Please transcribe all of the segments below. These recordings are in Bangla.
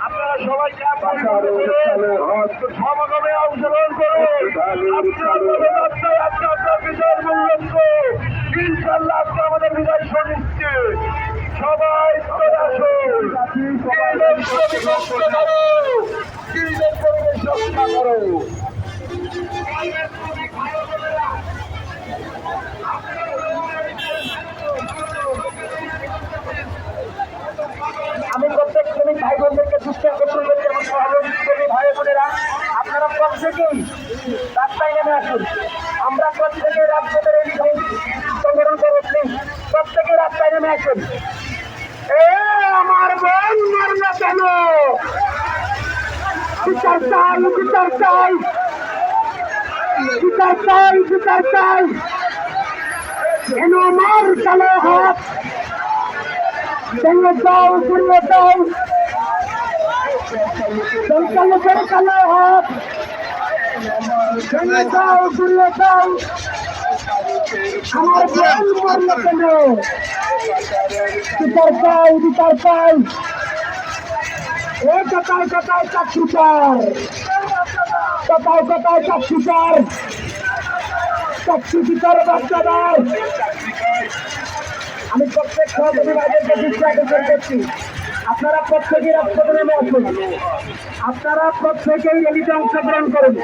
আপনারা সবাই সমাগমে অংশগ্রহণ করুন। আপনার বিজয়ের মূল্য ইনশাল্লাহ আজকে আমাদের বিজয় সুনিশ্চিত। সবাই পরিবেশ রক্ষা করো। আমি প্রত্যেক শ্রমিক ভাই বোনদেরকে সুস্থ আকর্ষণ করছি এবং সহযোগী ভাই বোনেরা আপনারা প্রত্যেকেই রাস্তায় নেমে আসুন। আমরা প্রত্যেকে রাজপথের এই সংগঠন করছি, প্রত্যেকে রাস্তায় নেমে আসুন। আমার বোন মারনা কেন? বিচার চাই, বিচার চাই, বিচার চাই, বিচার চাই। কেন আমার কালো হাত ভেঙে দাও, ভেঙে দাও সংখ্যালঘুদের কালো হাত ভেঙে দাও, ভেঙে দাও। আমার বোন মরল কেন? বিচার চাই, বিচার চাই। এই কথায় কথায় চাকরিচার, কথায় কথায় চাকরিচার, চাকরি বিচার বাচ্চাদার। আমি প্রত্যেক সহযোগী ভাইদেরকে দৃষ্টি আকর্ষণ করছি, আপনারা প্রত্যেকেই রাজপথে নেমে আসুন। আপনারা প্রত্যেকেই র্যালিতে অংশগ্রহণ করুন।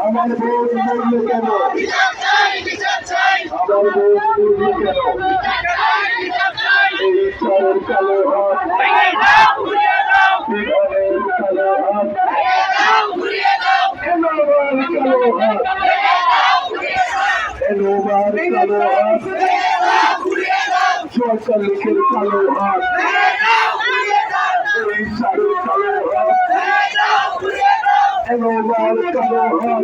আমার বোন মরল কেন? আমার বোন মরল কেন? এই চারের কালো হাত, বিধানের কালো হাত, এনোবার কালো হাত, এনোবার কালো হাত, সরকার লোকের কালো হাত, এই চারের কালো হাত, এনোবার কালো হাত।